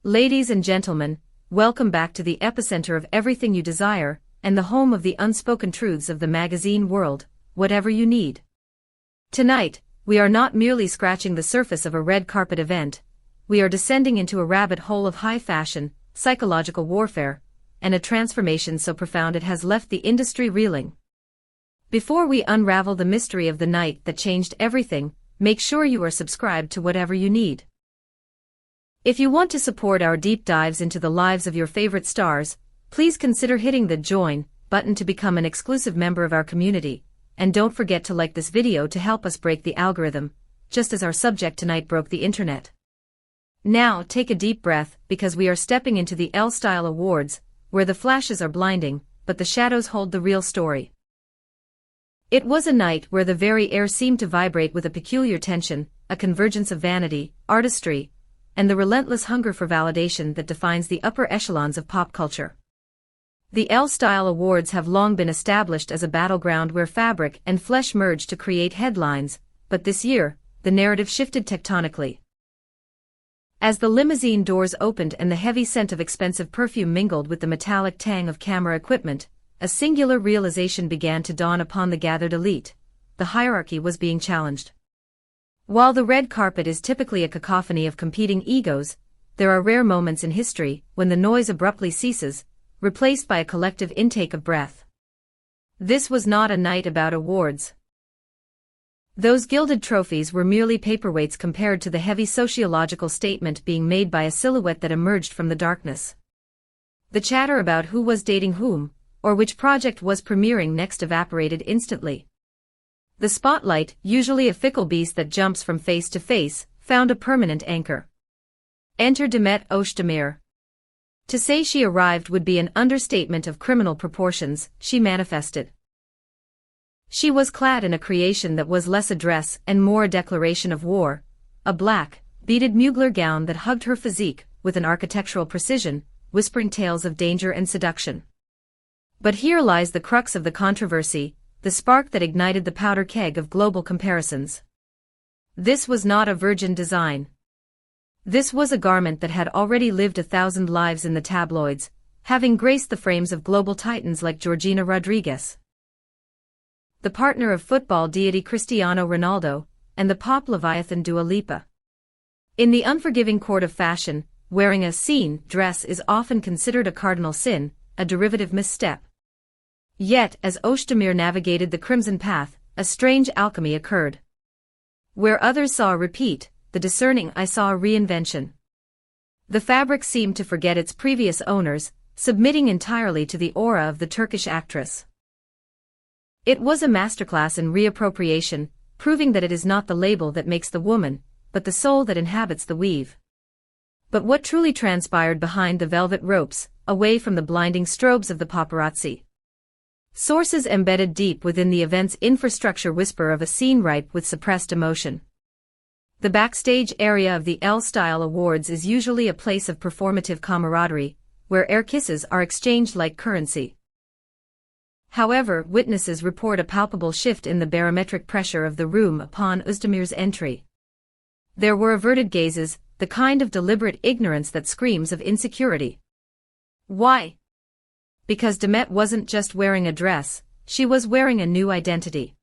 Ladies and gentlemen, welcome back to the epicenter of everything you desire, and the home of the unspoken truths of the magazine world, whatever you need. Tonight, we are not merely scratching the surface of a red carpet event, we are descending into a rabbit hole of high fashion, psychological warfare, and a transformation so profound it has left the industry reeling. Before we unravel the mystery of the night that changed everything, make sure you are subscribed to whatever you need. If you want to support our deep dives into the lives of your favorite stars, please consider hitting the Join button to become an exclusive member of our community, and don't forget to like this video to help us break the algorithm, just as our subject tonight broke the internet. Now take a deep breath, because we are stepping into the Elle Style Awards, where the flashes are blinding, but the shadows hold the real story. It was a night where the very air seemed to vibrate with a peculiar tension, a convergence of vanity, artistry, and the relentless hunger for validation that defines the upper echelons of pop culture. The Elle Style Awards have long been established as a battleground where fabric and flesh merge to create headlines, but this year, the narrative shifted tectonically. As the limousine doors opened and the heavy scent of expensive perfume mingled with the metallic tang of camera equipment, a singular realization began to dawn upon the gathered elite: the hierarchy was being challenged. While the red carpet is typically a cacophony of competing egos, there are rare moments in history when the noise abruptly ceases, replaced by a collective intake of breath. This was not a night about awards. Those gilded trophies were merely paperweights compared to the heavy sociological statement being made by a silhouette that emerged from the darkness. The chatter about who was dating whom, or which project was premiering next, evaporated instantly. The spotlight, usually a fickle beast that jumps from face to face, found a permanent anchor. Enter Demet Özdemir. To say she arrived would be an understatement of criminal proportions. She manifested. She was clad in a creation that was less a dress and more a declaration of war, a black, beaded Mugler gown that hugged her physique with an architectural precision, whispering tales of danger and seduction. But here lies the crux of the controversy, the spark that ignited the powder keg of global comparisons. This was not a virgin design. This was a garment that had already lived 1,000 lives in the tabloids, having graced the frames of global titans like Georgina Rodriguez, the partner of football deity Cristiano Ronaldo, and the pop leviathan Dua Lipa. In the unforgiving court of fashion, wearing a scene dress is often considered a cardinal sin, a derivative misstep. Yet, as Özdemir navigated the crimson path, a strange alchemy occurred. Where others saw a repeat, the discerning eye saw a reinvention. The fabric seemed to forget its previous owners, submitting entirely to the aura of the Turkish actress. It was a masterclass in reappropriation, proving that it is not the label that makes the woman, but the soul that inhabits the weave. But what truly transpired behind the velvet ropes, away from the blinding strobes of the paparazzi? Sources embedded deep within the event's infrastructure whisper of a scene ripe with suppressed emotion. The backstage area of the Elle Style Awards is usually a place of performative camaraderie, where air kisses are exchanged like currency. However, witnesses report a palpable shift in the barometric pressure of the room upon Özdemir's entry. There were averted gazes, the kind of deliberate ignorance that screams of insecurity. Why? Because Demet wasn't just wearing a dress, she was wearing a new identity.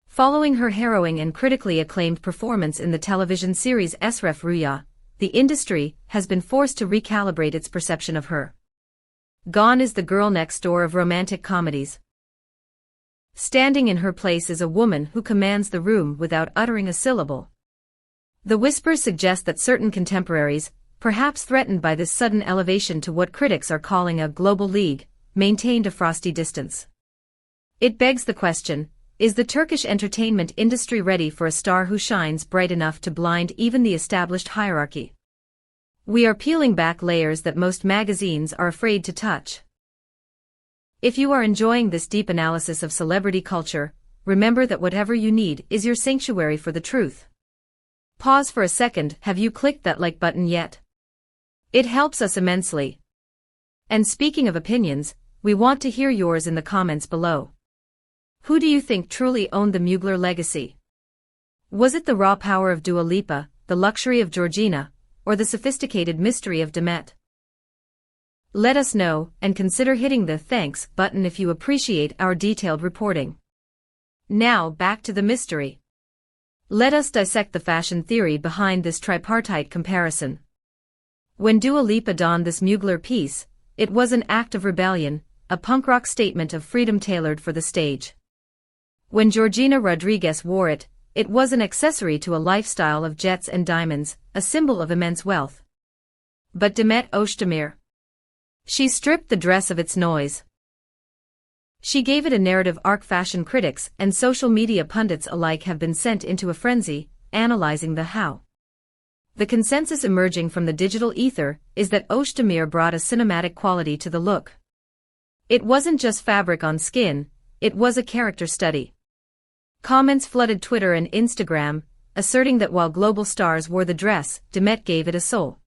Following her harrowing and critically acclaimed performance in the television series Esref Rüya, the industry has been forced to recalibrate its perception of her. Gone is the girl next door of romantic comedies. Standing in her place is a woman who commands the room without uttering a syllable. The whispers suggest that certain contemporaries, perhaps threatened by this sudden elevation to what critics are calling a global league, maintained a frosty distance. It begs the question: is the Turkish entertainment industry ready for a star who shines bright enough to blind even the established hierarchy? We are peeling back layers that most magazines are afraid to touch. If you are enjoying this deep analysis of celebrity culture, remember that whatever you need is your sanctuary for the truth. Pause for a second. Have you clicked that like button yet? It helps us immensely. And speaking of opinions, we want to hear yours in the comments below. Who do you think truly owned the Mugler legacy? Was it the raw power of Dua Lipa, the luxury of Georgina, or the sophisticated mystery of Demet? Let us know, and consider hitting the thanks button if you appreciate our detailed reporting. Now back to the mystery. Let us dissect the fashion theory behind this tripartite comparison. When Dua Lipa donned this Mugler piece, it was an act of rebellion, a punk rock statement of freedom tailored for the stage. When Georgina Rodriguez wore it, it was an accessory to a lifestyle of jets and diamonds, a symbol of immense wealth. But Demet Özdemir, she stripped the dress of its noise. She gave it a narrative arc. Fashion critics and social media pundits alike have been sent into a frenzy, analyzing the how. The consensus emerging from the digital ether is that Özdemir brought a cinematic quality to the look. It wasn't just fabric on skin, it was a character study. Comments flooded Twitter and Instagram, asserting that while global stars wore the dress, Demet gave it a soul.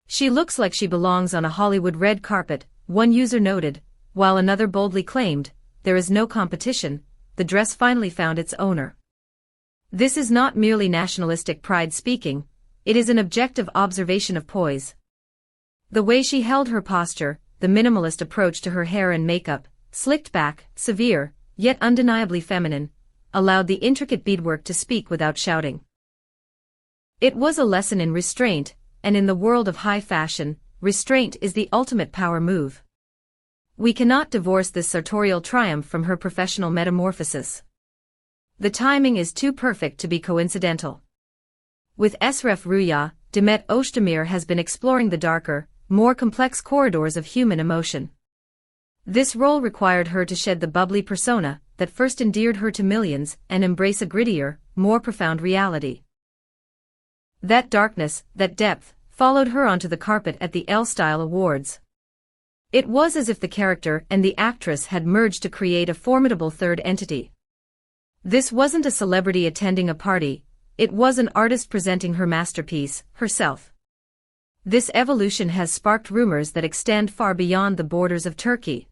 She looks like she belongs on a Hollywood red carpet, one user noted, while another boldly claimed, there is no competition, the dress finally found its owner. This is not merely nationalistic pride speaking, it is an objective observation of poise. The way she held her posture, the minimalist approach to her hair and makeup, slicked back, severe, yet undeniably feminine, allowed the intricate beadwork to speak without shouting. It was a lesson in restraint, and in the world of high fashion, restraint is the ultimate power move. We cannot divorce this sartorial triumph from her professional metamorphosis. The timing is too perfect to be coincidental. With Esref Rüya, Demet Özdemir has been exploring the darker, more complex corridors of human emotion. This role required her to shed the bubbly persona that first endeared her to millions and embrace a grittier, more profound reality. That darkness, that depth, followed her onto the carpet at the Elle Style Awards. It was as if the character and the actress had merged to create a formidable third entity. This wasn't a celebrity attending a party, it was an artist presenting her masterpiece, herself. This evolution has sparked rumors that extend far beyond the borders of Turkey.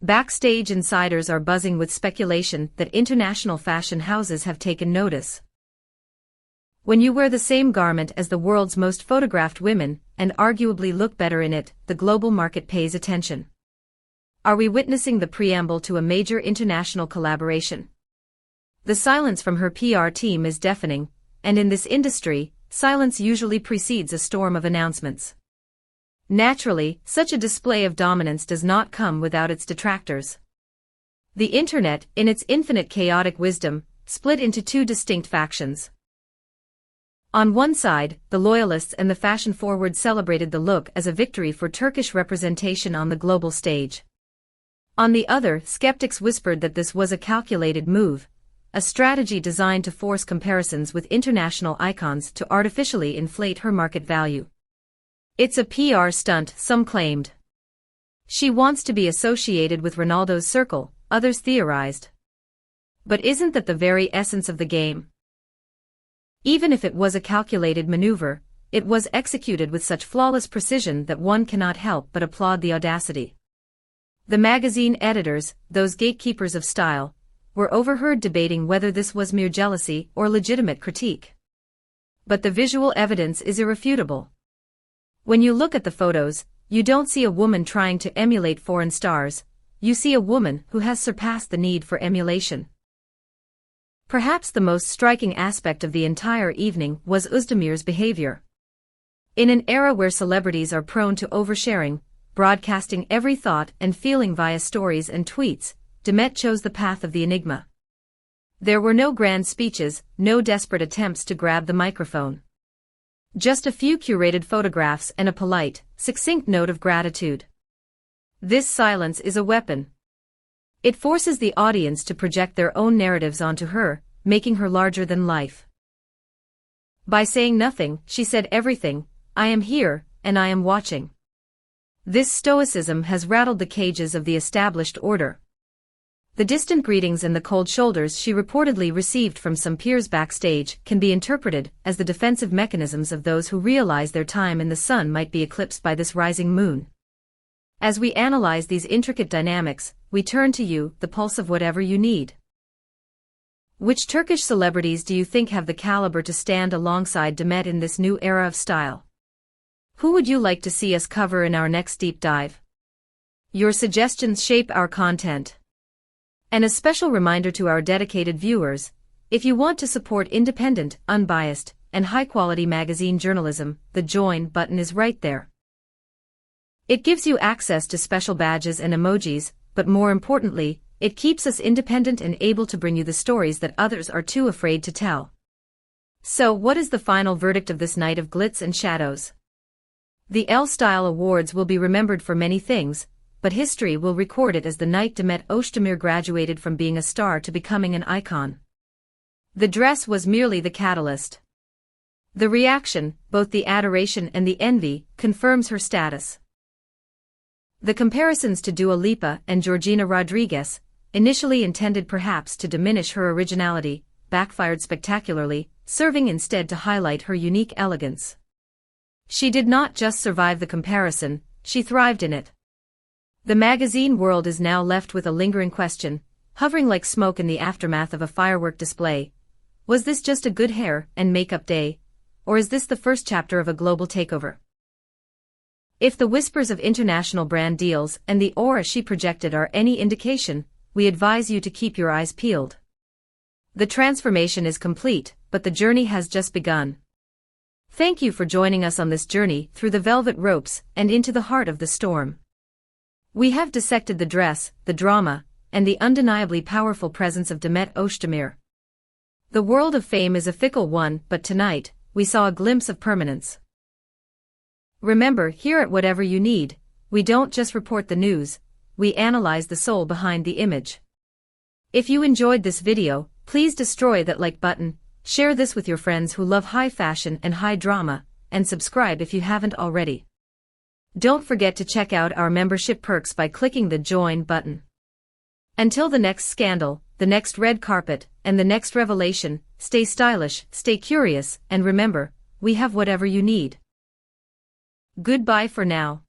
Backstage insiders are buzzing with speculation that international fashion houses have taken notice. When you wear the same garment as the world's most photographed women, and arguably look better in it, the global market pays attention. Are we witnessing the preamble to a major international collaboration? The silence from her PR team is deafening, and in this industry, silence usually precedes a storm of announcements. Naturally, such a display of dominance does not come without its detractors. The internet, in its infinite chaotic wisdom, split into two distinct factions. On one side, the loyalists and the fashion-forward celebrated the look as a victory for Turkish representation on the global stage. On the other, skeptics whispered that this was a calculated move, a strategy designed to force comparisons with international icons to artificially inflate her market value. It's a PR stunt, some claimed. She wants to be associated with Ronaldo's circle, others theorized. But isn't that the very essence of the game? Even if it was a calculated maneuver, it was executed with such flawless precision that one cannot help but applaud the audacity. The magazine editors, those gatekeepers of style, were overheard debating whether this was mere jealousy or legitimate critique. But the visual evidence is irrefutable. When you look at the photos, you don't see a woman trying to emulate foreign stars, you see a woman who has surpassed the need for emulation. Perhaps the most striking aspect of the entire evening was Özdemir's behavior. In an era where celebrities are prone to oversharing, broadcasting every thought and feeling via stories and tweets, Demet chose the path of the enigma. There were no grand speeches, no desperate attempts to grab the microphone. Just a few curated photographs and a polite, succinct note of gratitude. This silence is a weapon. It forces the audience to project their own narratives onto her, making her larger than life. By saying nothing, she said everything, I am here, and I am watching. This stoicism has rattled the cages of the established order. The distant greetings and the cold shoulders she reportedly received from some peers backstage can be interpreted as the defensive mechanisms of those who realize their time in the sun might be eclipsed by this rising moon. As we analyze these intricate dynamics, we turn to you, the pulse of whatever you need. Which Turkish celebrities do you think have the caliber to stand alongside Demet in this new era of style? Who would you like to see us cover in our next deep dive? Your suggestions shape our content. And a special reminder to our dedicated viewers, if you want to support independent, unbiased, and high-quality magazine journalism, the join button is right there. It gives you access to special badges and emojis, but more importantly, it keeps us independent and able to bring you the stories that others are too afraid to tell. So, what is the final verdict of this night of glitz and shadows? The Elle Style Awards will be remembered for many things, but history will record it as the night Demet Özdemir graduated from being a star to becoming an icon. The dress was merely the catalyst. The reaction, both the adoration and the envy, confirms her status. The comparisons to Dua Lipa and Georgina Rodriguez, initially intended perhaps to diminish her originality, backfired spectacularly, serving instead to highlight her unique elegance. She did not just survive the comparison, she thrived in it. The magazine world is now left with a lingering question, hovering like smoke in the aftermath of a firework display. Was this just a good hair and makeup day, or is this the first chapter of a global takeover? If the whispers of international brand deals and the aura she projected are any indication, we advise you to keep your eyes peeled. The transformation is complete, but the journey has just begun. Thank you for joining us on this journey through the velvet ropes and into the heart of the storm. We have dissected the dress, the drama, and the undeniably powerful presence of Demet Özdemir. The world of fame is a fickle one, but tonight, we saw a glimpse of permanence. Remember, here at Whatever You Need, we don't just report the news, we analyze the soul behind the image. If you enjoyed this video, please destroy that like button, share this with your friends who love high fashion and high drama, and subscribe if you haven't already. Don't forget to check out our membership perks by clicking the join button. Until the next scandal, the next red carpet, and the next revelation, stay stylish, stay curious, and remember, we have whatever you need. Goodbye for now.